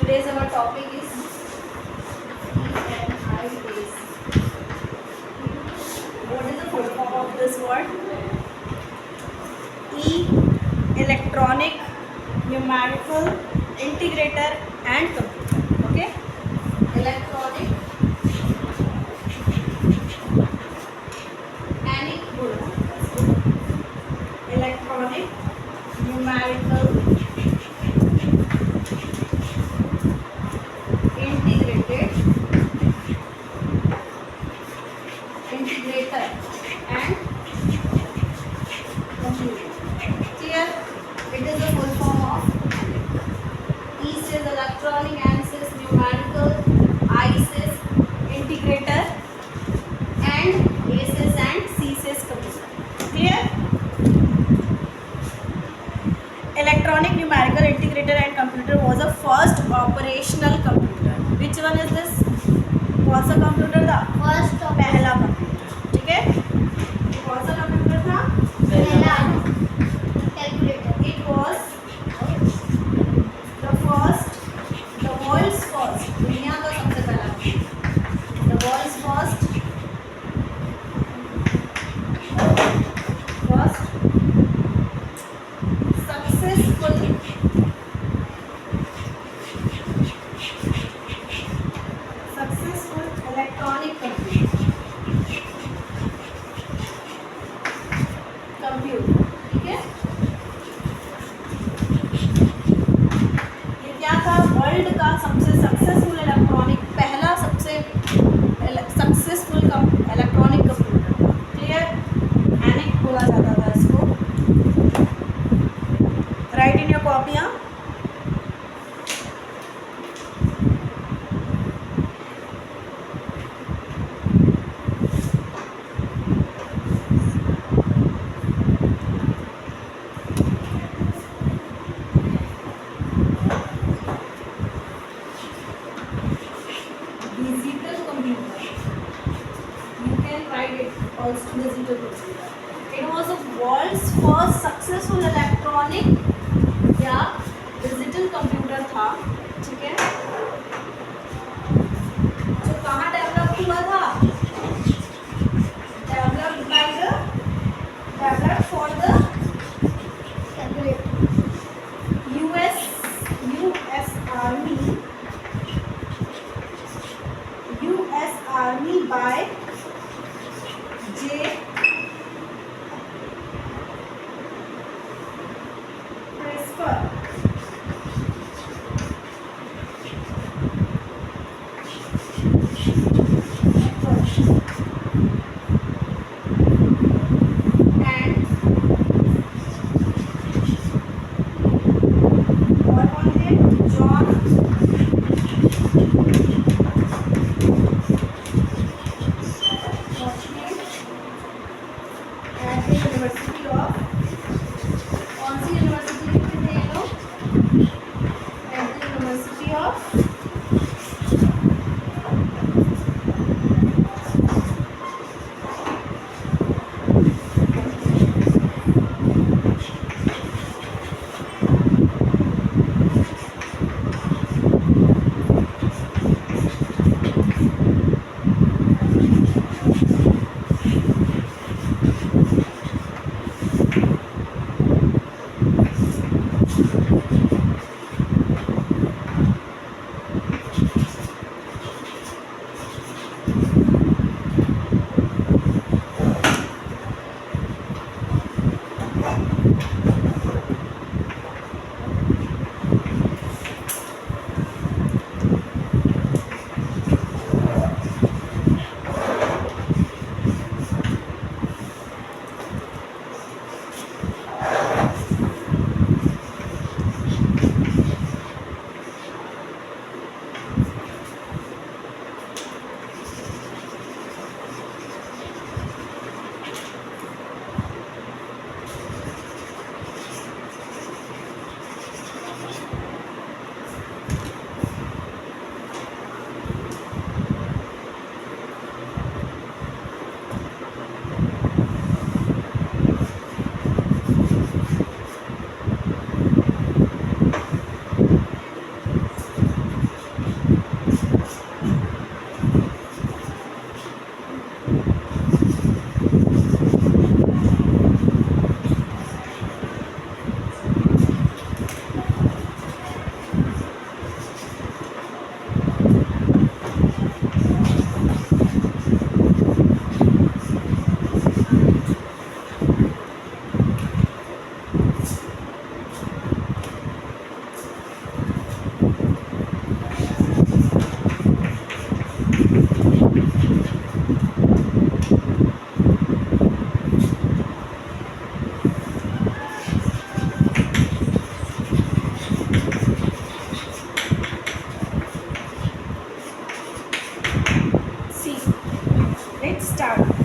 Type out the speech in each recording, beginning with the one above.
Today's our topic is ENI days. What is the full form of this word? E, electronic, numerical, integrator and computer. Okay? Electronic, electronic, numerical, integrated, integrator and computer. Clear? It is the full form of E says electronic, N says numerical, I says integrator and A says and C says computer. Clear? Electronic, numerical, integrator and computer was the first operational computer. Which one is this? कौन सा computer था? First पहला computer. ठीक है? कौन सा computer था? पहला calculator. It was the first, the world's first, दुनिया का सबसे पहला computer. The world's first successful electronic computer. ठीक है? ये क्या था? वर्ल्ड का सबसे सक्सेसफुल इलेक्ट्रॉनिक, पहला सबसे सक्सेसफुल इलेक्ट्रॉनिक कंप्यूटर. क्लियर? एनिक बोला जाता था इसको. राइट इन योर कॉपियाँ.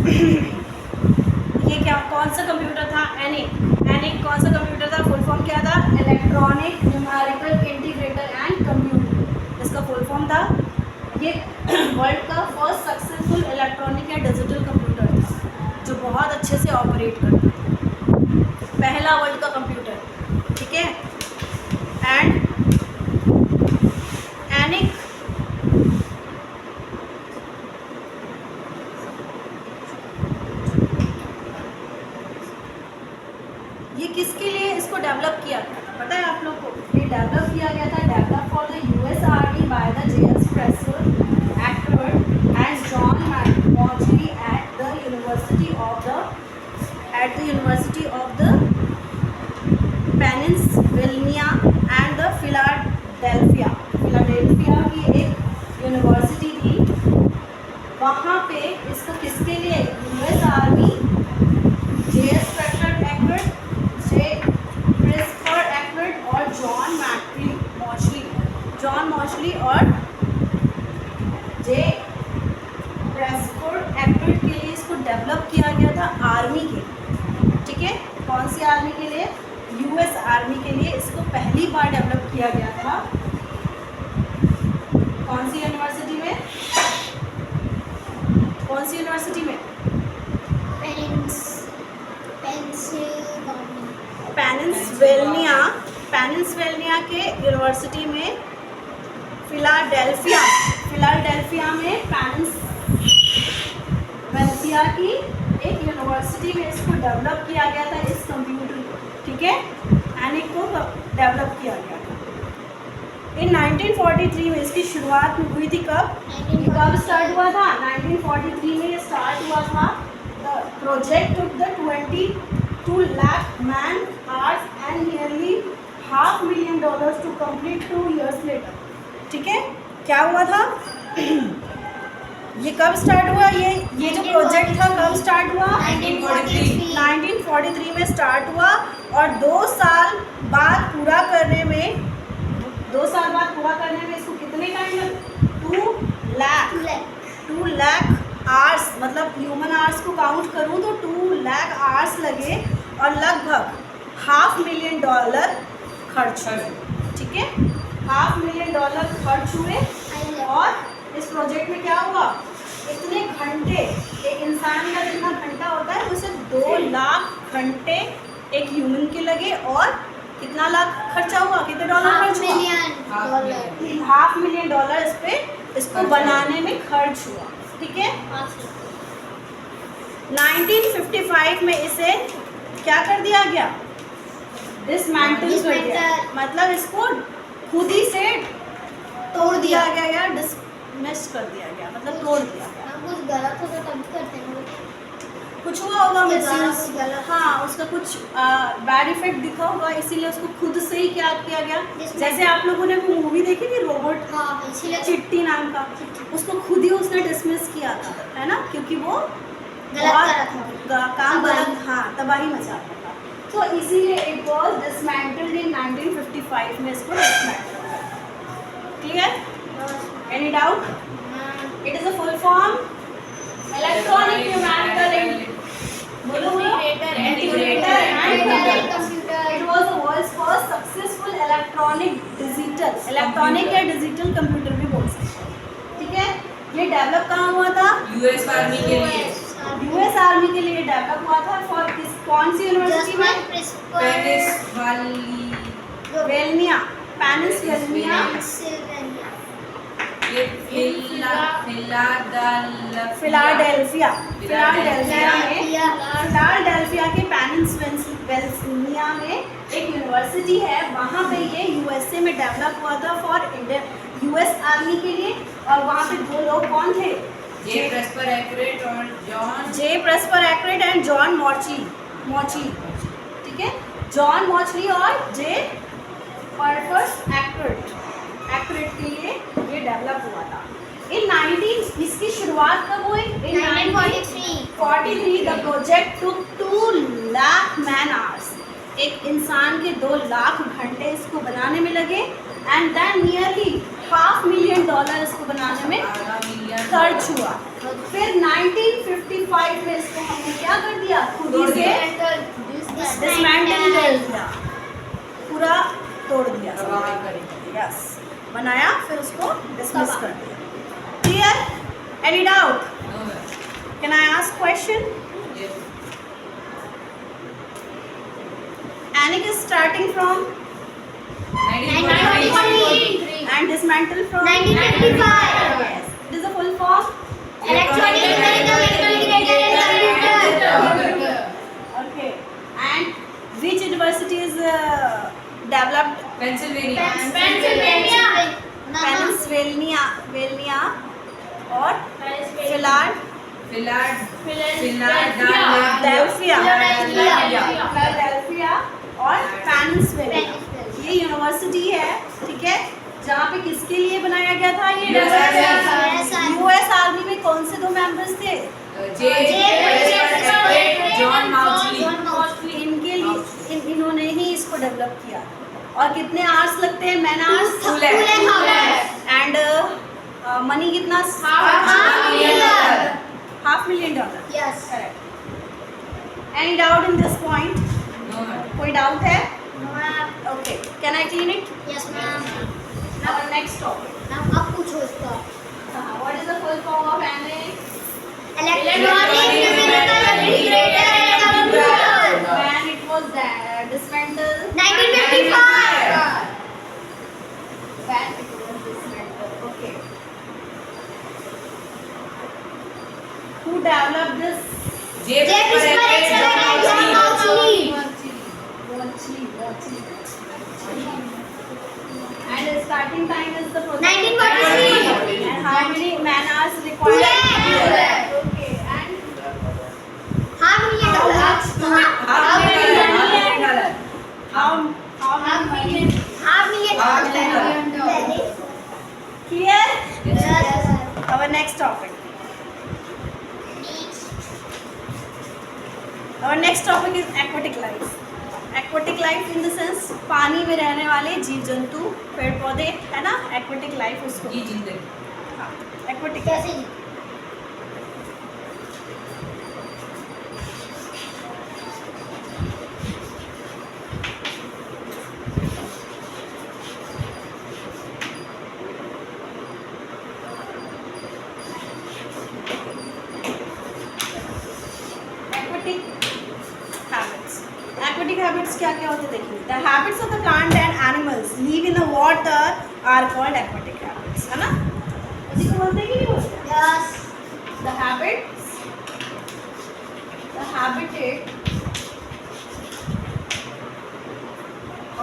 ये क्या कौन सा कंप्यूटर था? एनिक कौन सा कंप्यूटर था? फुल फॉर्म क्या था? Electronic numerical integrator and computer, इसका फुल फॉर्म था। ये वर्ल्ड का फर्स्ट सक्सेसफुल इलेक्ट्रॉनिक या डिजिटल कंप्यूटर था जो बहुत अच्छे से ऑपरेट करता था, पहला वर्ल्ड का कंप्यूटर, ठीक है। एंड एनिक ये किसके लिए इसको डेवलप किया गया था पता है आप लोग को? ये डेवलप किया गया था, develop for the US army by the JS Presper Eckert and John Mauchly at the university of the Pennsylvania and the Philadelphia की एक यूनिवर्सिटी थी, वहाँ पे इसको किसके लिए? US army, JS Presper Eckert, Presper Eckert और जॉन मॉर्चरी और जे प्रेसफोर्ड एक्वर्ड के लिए इसको डेवलप किया गया था आर्मी के लिए, ठीक है। कौन सी आर्मी के लिए? यूएस आर्मी के लिए इसको पहली बार डेवलप किया गया था। कौन सी यूनिवर्सिटी में? कौन सी यूनिवर्सिटी में? पेनिनसिल्वेनिया के यूनिवर्सिटी में, फिलाडेल्फिया में पेनिनसिल्वेनिया की एक यूनिवर्सिटी में इसको डेवलप किया गया था, इस कंप्यूटर को, ठीक है। एनिक को डेवलप किया गया था इन 1943 में। इसकी शुरुआत हुई थी कब? कब स्टार्ट हुआ था? 1943 में ये स्टार्ट हुआ था। The project took the 22 lakh man hours and nearly $500,000 to complete 2 years later, ठीक है। क्या हुआ था? ये कब स्टार्ट हुआ? ये जो प्रोजेक्ट था कब स्टार्ट हुआ? 1943 में स्टार्ट हुआ और 2 साल बाद पूरा करने में इसको कितने टाइम लगे? 2 लाख आवर्स, मतलब ह्यूमन आवर्स को काउंट करूँ तो 2 लाख आवर्स लगे और लगभग $500,000 खर्च हुए, ठीक है। $500,000 खर्च हुए और इस प्रोजेक्ट में क्या हुआ? इतने घंटे, एक इंसान का जितना घंटा होता है उसे 2 लाख घंटे एक ह्यूमन के लगे और कितना लाख खर्चा हुआ? कितने डॉलर खर्च हुआ? $500,000 इसको बनाने में खर्च हुआ, ठीक है। 1955 में इसे क्या कर दिया गया? डिसमेंटल कर दिया, मतलब इसको खुद ही से तोड़ दिया गया या डिसमिस कर दिया गया, मतलब तोड़ दिया गया। कुछ गलत होगा तब करते हैं, कुछ हुआ होगा मिसयूज, हाँ उसका कुछ बैड इफेक्ट दिखा होगा, इसीलिए उसको खुद से ही क्या किया गया। जैसे आप लोगों ने वो मूवी देखी थी रोबोट, चिट्टी नाम का, उसको खुद ही उसने डिसमिस किया था, है ना, क्योंकि वो काम गलत, हाँ तबाही मचाता था। तो इसीलिए इट वॉज डिसमेंटल्ड इन 1955 में इसको dismantle. Clear? Any doubt? It is a full form electronic numerical integrator and computer. It was the world's first successful electronic या डिजिटल कंप्यूटर भी बोल सकते हैं, ठीक है। ये डेवलप कहाँ हुआ था? यूएस आर्मी के लिए। यूएस आर्मी के लिए डेवलप हुआ था। फॉर कौन सी यूनिवर्सिटी में? पेनिनसिल्वेनिया फिलाडेल्फिया के पेनिनसिल्वेनिया में एक यूनिवर्सिटी है, वहाँ पे ये यूएसए में डेवलप हुआ था फॉर यूएस आर्मी के लिए। और वहाँ पे 2 लोग कौन थे? जे प्रेस्पर एक्रेट एंड जॉन मॉर्चरी, ठीक है। जॉन मॉर्चरी और जे प्रेस्पर एक्रेट के लिए ये डेवलप हुआ था। इसकी शुरुआत कब हुई? इन 1943 the project took 2 lakh man hours, एक इंसान के 2 लाख घंटे इसको बनाने में लगे एंड देन नियरली $500,000 इसको बनाने में खर्च हुआ, फिर 1955 में इसको हमने क्या कर दिया, खुद ही से डिसमेंटल कर दिया, पूरा तोड़ दिया, यस बनाया, फिर उसको डिसमिस कर दिया. Clear? Any doubt? Can I ask question? Anik is starting from 1943 and dismantle from 1955. Yes. It is a full form. Electronic, mechanical, electronic, computer. Okay. And which university is developed? Pennsylvania. Pennsylvania. Pennsylvania और Philadelphia. Philadelphia और पेनिसविलिया. ये university है, ठीक है, जहाँ पे किसके लिए बनाया गया था ये यूनिवर्सिटी? यूएस आर्मी में कौन से 2 मेंबर्स थे? जॉन माउचली. इनके लिए इन्होंने ही इसको डेवलप किया. और कितने आवर्स लगते हैं? Man hours. एंड मनी कितना? $500,000. Yes. Correct. Any doubt in this point? No, ma'am. कोई डाउट है? No, ma'am. Okay. Can I clean it? Yes, ma'am. Our next topic. Now, अब पूछो इसका. What is the full form of ANIC? Electronic, numerical, integrated, and computer. When it was dismantled? 1955. When it was dismantled. Okay. Who developed this? James Purcell and John Maudsley. And the starting time is the project. 1943. And how many man hours required? 2 Okay. And $500,000. how many? $500,000. Clear? Yes. Our next topic. Our next topic is aquatic life. Aquatic life in the sense पानी में रहने वाले जीव जंतु, पेड़ पौधे, है ना? Aquatic life उसको. ये जिंदगी. हाँ, aquatic. कैसे जी? Aquatic habits. Aquatic habits क्या क्या होते हैं देखिए. The habits of the plant and animals live in the water are called aquatic habits. है ना? इसी को बोलते हैं कि नहीं बोलते? Yes. The habits, the habitat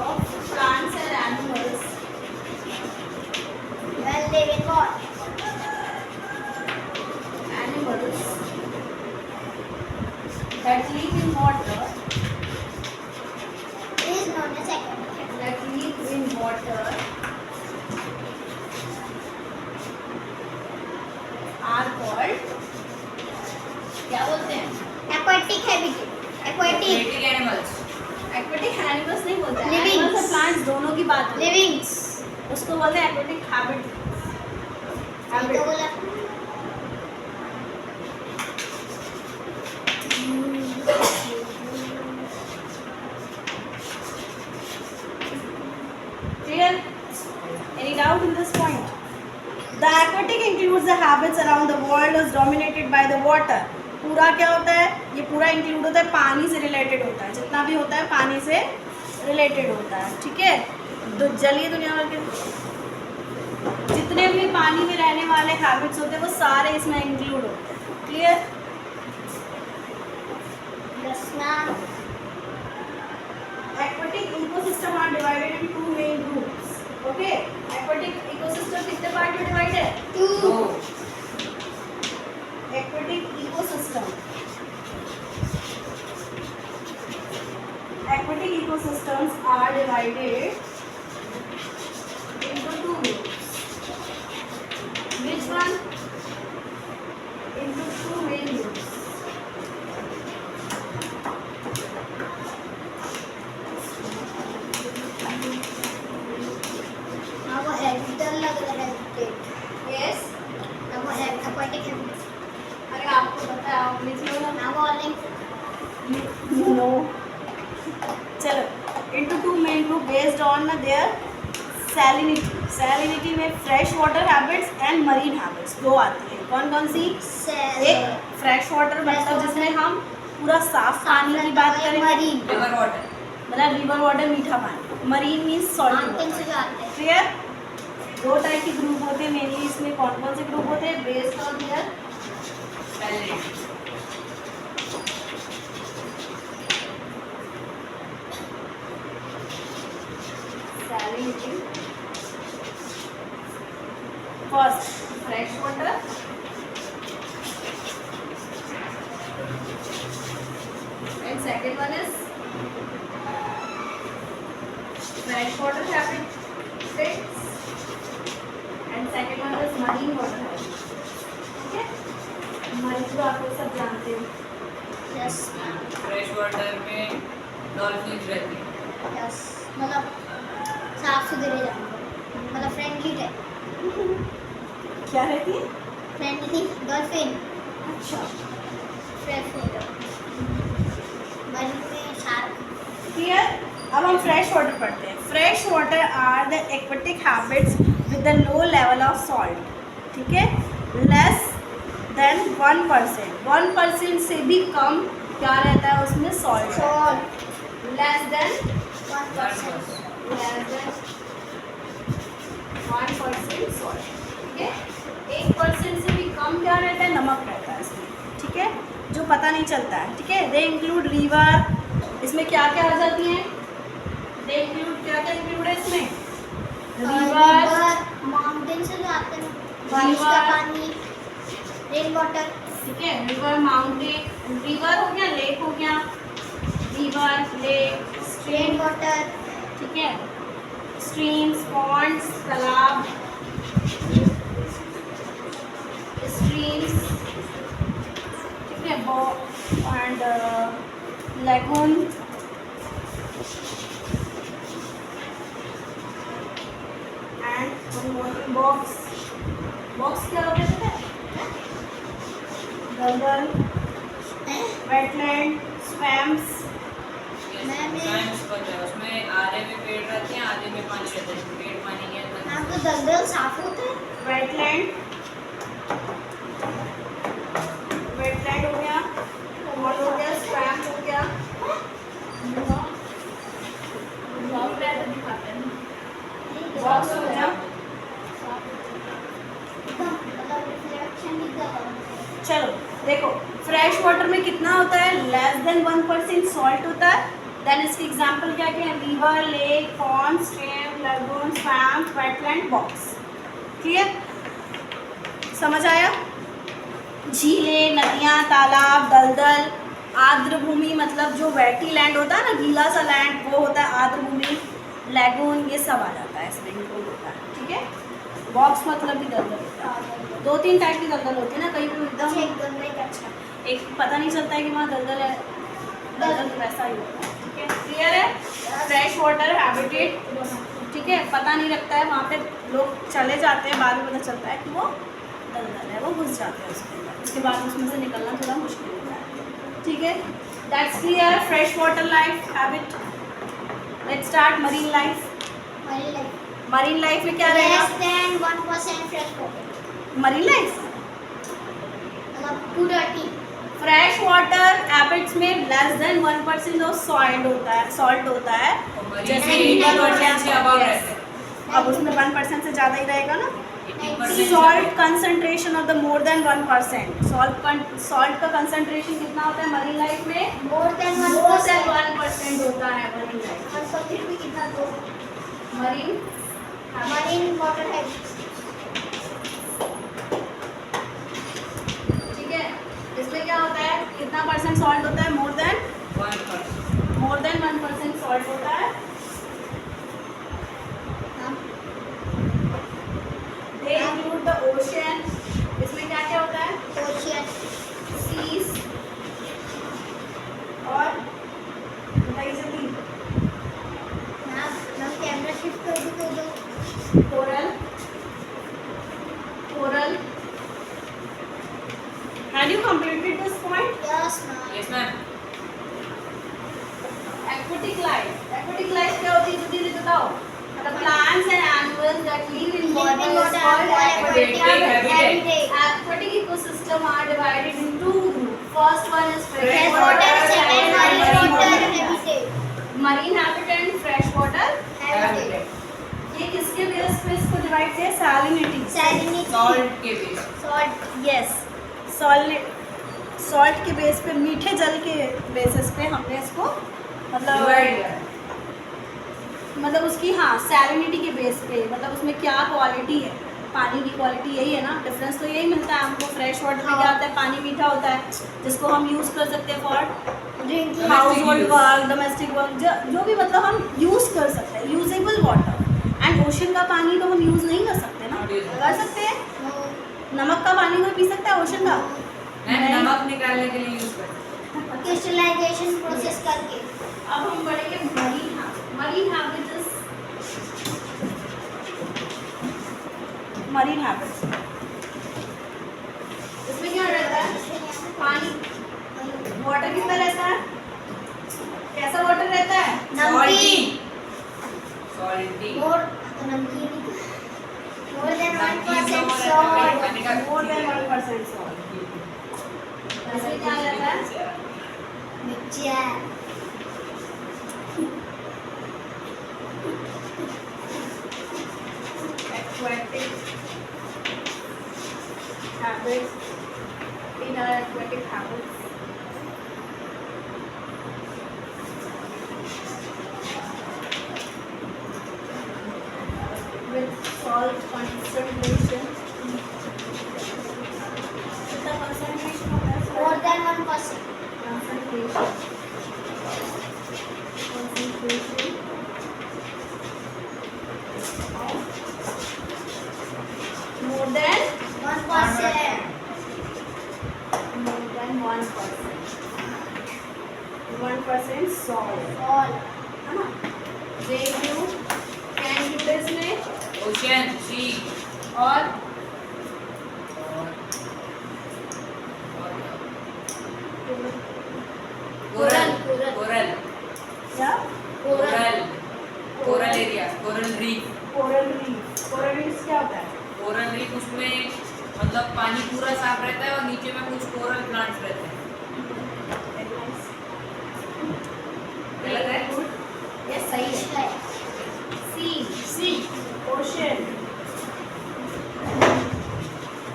of plants and animals Well, live in what? that live in water, Is known as aquatic. that live in water are called, क्या बोलते हैं? Aquatic habitat. Aquatic. Aquatic animals. Aquatic animals नहीं बोलते हैं. Livings. Animals और plants दोनों की बात है. Livings. उसको बोलते हैं aquatic habit. ये तो बोला. Clear? Any doubt in this point? The aquatic includes the habits around the world is dominated by the water. पूरा क्या होता है? ये पूरा इंक्लूड होता है, पानी से रिलेटेड होता है. जितना भी होता है पानी से रिलेटेड होता है. ठीक है? तो जलीय दुनिया भर के जितने भी पानी में रहने वाले हैबिट्स होते हैं वो सारे इसमें इंक्लूड होते हैं. Clear? Yes, ma'am. Aquatic ecosystem are divided into 2 main groups. Okay? Aquatic ecosystem कितने पार्ट में डिवाइड है? 2. Aquatic ecosystem. Aquatic ecosystems are divided into 2 groups. Which one? Into 2 main groups. हाँ वो habitat लग रहा है habitat. Yes. हाँ वो aquatic habitat. नो। चलो, into two main group based on their salinity. salinity में fresh water habits and marine habits दो आती है। कौन कौन सी? एक फ्रेश वाटर मतलब जिसमें हम पूरा साफ पानी की बात करें, मरीन रिवर वाटर, मतलब रिवर वाटर मीठा पानी। Marine means mountain salt. से जाते हैं। क्लियर? दो टाइप के ग्रुप होते हैं मेनली। इसमें कौन कौन से ग्रुप होते हैं? Based on their salinity, salinity. First, fresh water. And second one is fresh water habits. And second one is marine water habits. ठीक है? मरीन तो आप लोग सब जानते हो। यस फ्रेश वाटर में डॉल्फिन रहती है। यस, मतलब साफ सुथरे जानवर, मतलब फ्रेंडली टाइप। क्या रहती है? फ्रेंडली डॉल्फिन, अच्छा, फ्रेश वाटर, मरीन में शार्क। क्लियर? अब हम फ्रेश वाटर पढ़ते हैं। Fresh water are the aquatic habits with the low level of salt. ठीक है? Less than 1%। 1% से भी कम क्या रहता है उसमें? Salt. Salt less than 1%। Salt. ठीक है? 1% से भी कम क्या रहता है? नमक रहता है इसमें। ठीक है? जो पता नहीं चलता है। ठीक है? They include river. इसमें क्या क्या आ जाती हैं? दे इंक्लूड क्या क्या इंक्लूड है इसमें? रिवर, माउंटेन से जो आते हैं, बारिश का River. पानी, रेन वाटर। ठीक है? रिवर, माउंटेन, रिवर हो गया, लेक हो गया, river, lake, rain stream. Water, ठीक है? स्ट्रीम्स, पॉन्ड्स, तालाब, स्ट्रीम्स। ठीक है? And lagoon, and box. Box क्या होता है पता है? दलदल, वेटलैंड, स्वैम्प्स। साइंस पता है, उसमें आधे में पेड़ रहते हैं, आधे में पानी रहता है। पेड़ पानी के अंदर। यहाँ तो दलदल साफ होते हैं। वेटलैंड, वेटलैंड हो गया, पॉन्ड हो गया, स्वैम्प हो गया। बॉक्स हो गया। एकदम मतलब रिफ्लेक्शन एकदम होता है। चलो देखो, फ्रेश वाटर में कितना होता है? लेस देन 1% सॉल्ट होता है। देन इसके एग्जाम्पल क्या क्या है? River, lake, pond, stream, lagoon, swamp, wetland, box. Clear? समझ आया? झीलें, नदियाँ, तालाब, दलदल, आर्द्र भूमि मतलब जो वेटी लैंड होता है ना, गीला सा लैंड, वो होता है आर्द्र भूमि। लैगून, ये सब आ जाता है इसमें, इंक्लूड होता है। ठीक है? बॉक्स मतलब भी दलदल होता है। दो तीन टाइप की दलदल होती है ना, कहीं भी एकदम एकदम नहीं अच्छा। एक पता नहीं चलता है कि वहाँ दलदल है, दलदल वैसा ही होता है। ठीक है? क्लियर है? Fresh water habitat. ठीक है? पता नहीं लगता है, वहाँ पे लोग चले जाते हैं, बाद में पता चलता है कि वो दलदल है, वो घुस जाते हैं उसके अंदर। उसके बाद उसमें से निकलना थोड़ा मुश्किल होता है। ठीक है? That's clear. Fresh water life habit. Let's start marine life. Marine life, marine life में क्या रहेगा? Less than 1% fresh water, marine life मतलब too dirty. Fresh water habits में लेस देन 1% ऑफ सॉल्ट होता है। सॉल्ट होता है जैसे 80% से above रहते हैं। अब उसमें 1% से ज़्यादा ही रहेगा ना। 80% से salt above। Concentration of the more than 1%। Salt का कंसंट्रेशन कितना होता है मरीन लाइफ में? मोर देन मोर 1%। देन 1% होता है मरीन लाइफ। और तो फिर भी कितना दो मरीन मरीन वाटर है। ठीक है? इसमें क्या होता है? कितना परसेंट सॉल्ट होता है? मोर देन 1% सॉल्ट होता है। They include the ocean. इसमें क्या क्या होता है? ओशियन, Seas और बताइए जल्दी। मैं कैमरा शिफ्ट कर दूँ तो दो। Coral. Had you completed this point? Yes ma'am. Yes, ma'am. Aquatic life क्या होती है दीदी बताओ? The plants and animals that live in water Living is water called are aquatic aquatic habitat. Aquatic ecosystem are divided in two groups. First one is Freshwater, second marine water habitat. marine habitat and freshwater. Habitat. ये किसके base पे इसको divide किया? Salinity. Salinity. Salt के base Salt. Yes, salt के base पे, मीठे जल के बेसिस पे हमने इसको डिवाइड मतलब उसकी हाँ सैलिनिटी के बेस पे, मतलब उसमें क्या क्वालिटी है, पानी की क्वालिटी यही है ना, डिफरेंस तो यही मिलता है हमको। फ्रेश वाटर में क्या होता है, पानी मीठा होता है जिसको हम यूज़ कर सकते हैं for Drinking. House hold work, domestic work, जो भी मतलब हम यूज़ कर सकते हैं, यूजेबल वाटर। एंड ओशन का पानी तो हम यूज़ नहीं कर सकते ना, कर सकते हैं? No. नमक का पानी कोई पी सकता है ओशन का? नहीं। नमक निकालने के लिए यूज करते हैं। Crystallization process करके. अब हम बढ़ेंगे मरीन हैबिट्स। मरीन हैबिट्स इसमें क्या रहता है? पानी, वाटर कितना रहता है? कैसा वाटर रहता है? नमकीन. सॉल्टी More नमकीन. More than 1% salt salt. More than 1% salt. इसमें क्या रहता है? Mixture. Aquatic habits. In our aquatic habits, with salt concentration. कितना concentration होता है? More than 1%. Concentration. More than 1%. more than 1%. 1% salt. Salt. है ना? JU कैन यूटिलिटीज में ओशन सी और कोरल कोरल. कोरल क्या? Coral coral area coral reef coral reef. Coral reef क्या होता है? कोरल रीफ उसमें मतलब पानी पूरा साफ रहता है और नीचे में कुछ कोरल प्लांट्स रहते हैं। गलत है? ये सही है। सी ओशन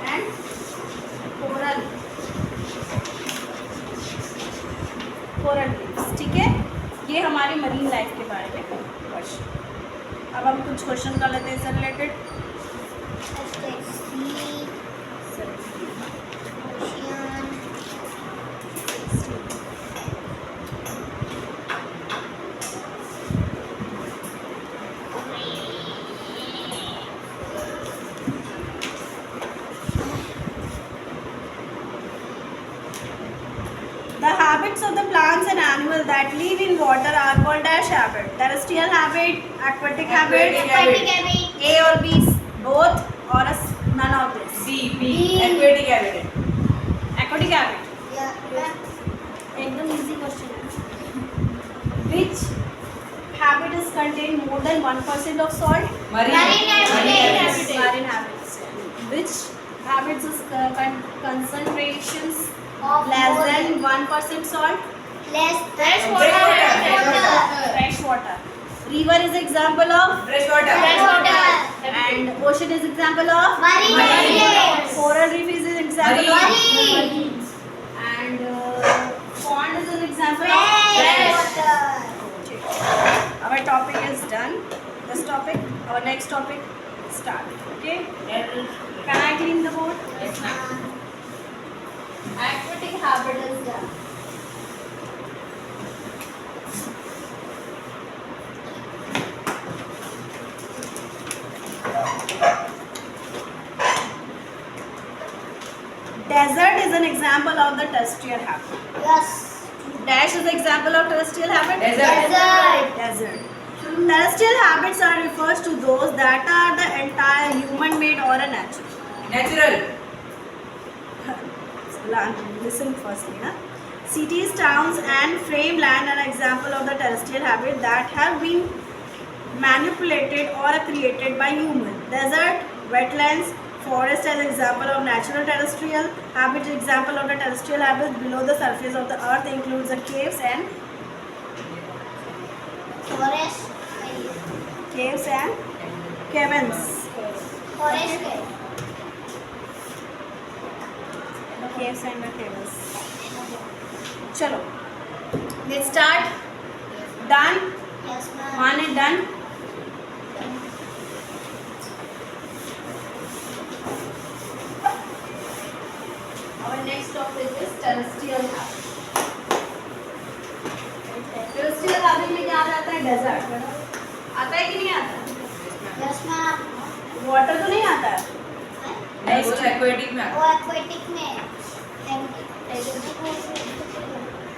एंड कोरल रीफ्स। ठीक है, ये हमारी मरीन लाइफ के बारे में क्वेश्चन। अब हम कुछ क्वेश्चन कर लेते हैं इससे related. The habits of the plants and animals that live in water are called dash habit. Terrestrial habit, aquatic habit, Aquatic habit. A or B, both or none of this. C B aquatic habit Aquatic habit. Yeah. एकदम easy question है. Which habit is contain more than 1% of salt? Marine habit. Marine habits. Which habits is concentrations Of less more than 1% salt? less Fresh water. Fresh water. River is example of, fresh water Fresh water. and ocean is example of, Marine habits. coral reef is an example Marine. of, and pond is an example Fresh of. water. Our topic is done. This topic, our next topic start. Okay. Can I clean the board? Yes, ma'am. Aquatic habit is done. Desert is an example of the terrestrial habit. Yes. Dash is an example of terrestrial habit. Desert. Desert. Terrestrial habits are refers to those that are the entire human made or a natural. Natural Listen firstly, na? Cities, towns, and frame land are an example of the terrestrial habit that have been manipulated or created by human. Desert, wetlands, forest as example of natural terrestrial habit. Example of the terrestrial habits below the surface of the earth includes the caves and Forest. caverns. Forest. Caves and the caverns. चलो, let's start. Done. Yes, ma'am. One is done. Our next topic is terrestrial habit. Terrestrial habit में क्या आ जाता है? Desert. आता है कि नहीं आता? Yes, ma'am. Water तो नहीं आता है? नहीं, वो एक्वेटिक में आता वो aquatic में.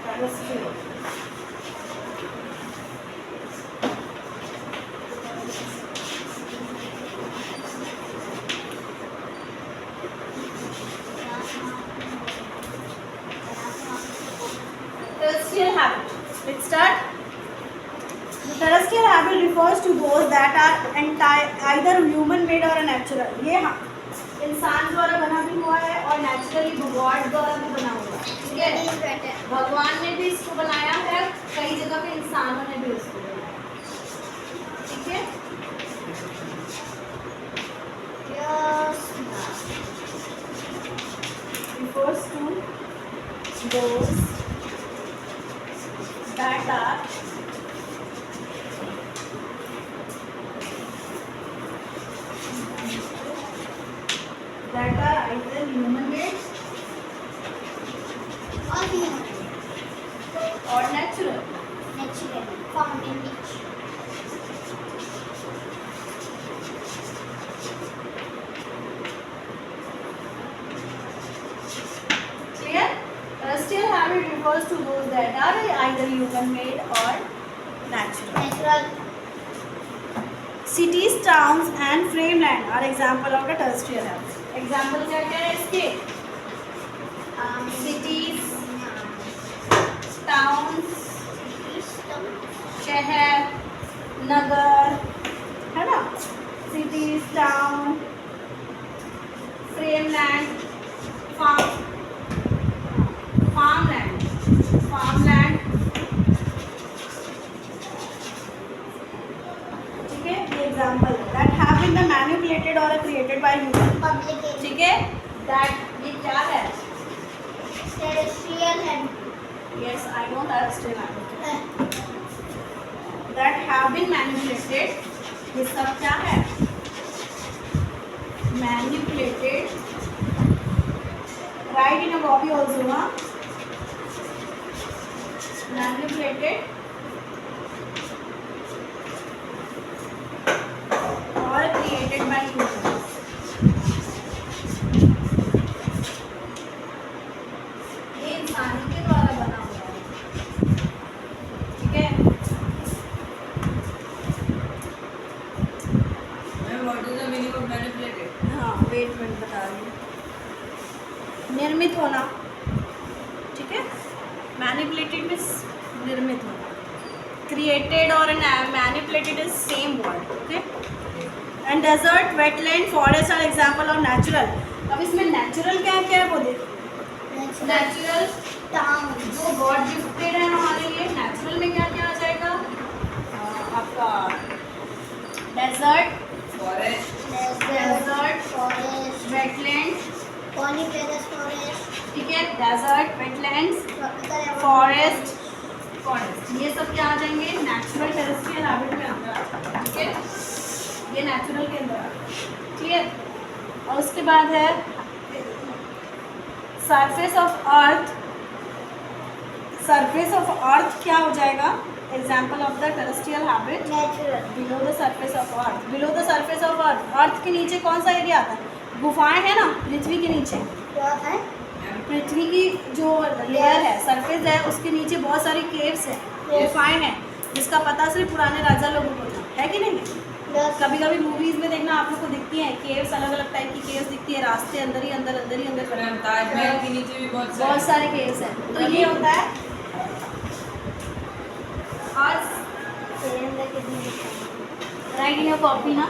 Terrestrial. Terrestrial habit. Let's start. The terrestrial habit refers to those that are either human made or natural. ये हाँ इंसान द्वारा बना भी हुआ है और नेचुरली गॉड द्वारा भी बना हुआ है. ठीक है. भगवान ने भी इसको बनाया है, कई जगह पे इंसानों ने भी इसको बनाया. ठीक है. Yes, ma'am. Refers to those that are either human made Or human. or natural. Natural. Found in nature. Clear? Terrestrial habit refers to those that are either human made or natural. Natural. Cities, towns and frame land are example of the terrestrial habit. Example क्या क्या है इसके? Cities, towns, शहर, नगर, है ना? Cities, town, frame land, farmland, ठीक है? ये example that have been manipulated or created by human. Public area. ठीक है? That ये क्या है? Terrestrial and Yes, I know terrestrial habit. That have been manipulated. ये सब क्या है? Manipulated. Write in a copy also, huh? Manipulated or created by humans. ये इंसान के द्वारा बना हुआ है. ठीक है. Ma'am, what is the meaning of manipulated? हाँ, वेट मिनट बता रही हूँ. निर्मित होना. ठीक है. मैनिपुलेटेड मीन्स निर्मित होना. क्रिएटेड और manipulated is same word. Okay. And desert, wetland, forest are example of natural. अब इसमें नेचुरल क्या क्या है वो देखो. Natural town. जो गॉड गिफ्टेड है हमारे लिए. नेचुरल में क्या क्या आ जाएगा? आपका desert, Forest, Desert. Forest. Wetland. Coniferous forest. ठीक है. डेजर्ट, वेटलैंड्स, Tropical फॉरेस्ट, ये सब क्या आ जाएंगे? नेचुरल टेरेस्ट्रियल हैबिट में अंदर आता है. ठीक है. ये नेचुरल के अंदर आता है. क्लियर. और उसके बाद है surface of earth. Surface of earth क्या हो जाएगा? Example of the terrestrial habit. Natural. Below the surface of earth. Below the surface of earth. Earth के नीचे कौन सा एरिया आता है? गुफाएं है ना पृथ्वी के नीचे. क्या है? पृथ्वी की जो लेयर है, सरफेस है, उसके नीचे बहुत सारी केव्स हैं, गुफाएं हैं, जिसका पता सिर्फ पुराने राजा लोगों को था. है कि नहीं? Yes. कभी कभी मूवीज में देखना आप लोग को दिखती हैं केव्स, अलग अलग टाइप की केव्स दिखती है, रास्ते अंदर ही अंदर अंदर ही अंदर मैम ताजमहल के नीचे भी बहुत सारे केव्स हैं। तो ये होता है आज राइट इन योर कॉपी ना।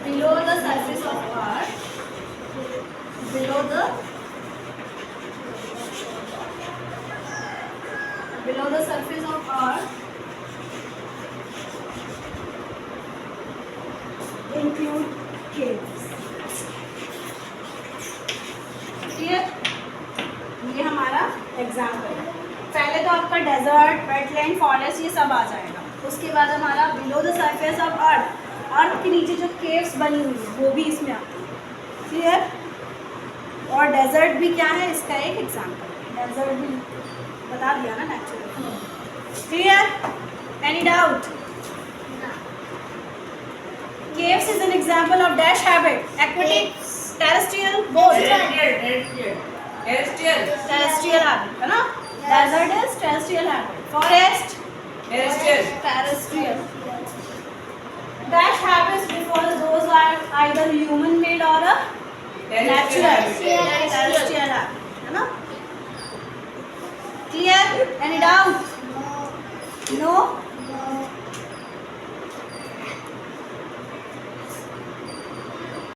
Below the surface of earth, below the surface of earth include caves. Clear? ये हमारा एग्जाम्पल है। पहले तो आपका डेजर्ट, वेटलैंड, फॉरेस्ट ये सब आ जाएगा। उसके बाद हमारा बिलो द सरफेस ऑफ अर्थ के नीचे जो केव्स बनी हुई है वो भी इसमें आती है। क्लियर? और डेजर्ट भी क्या है, इसका एक एग्जाम्पल। डेजर्ट भी बता दिया ना natural. Clear? Any doubt? Caves is an example of dash habit. Aquatic, terrestrial, both. Terrestrial habit, है ना? Desert is terrestrial habit. Forest, terrestrial. Dash habits refer to those are either human made or a natural. Terrestrial habit, है ना? Clear? Any doubt? No?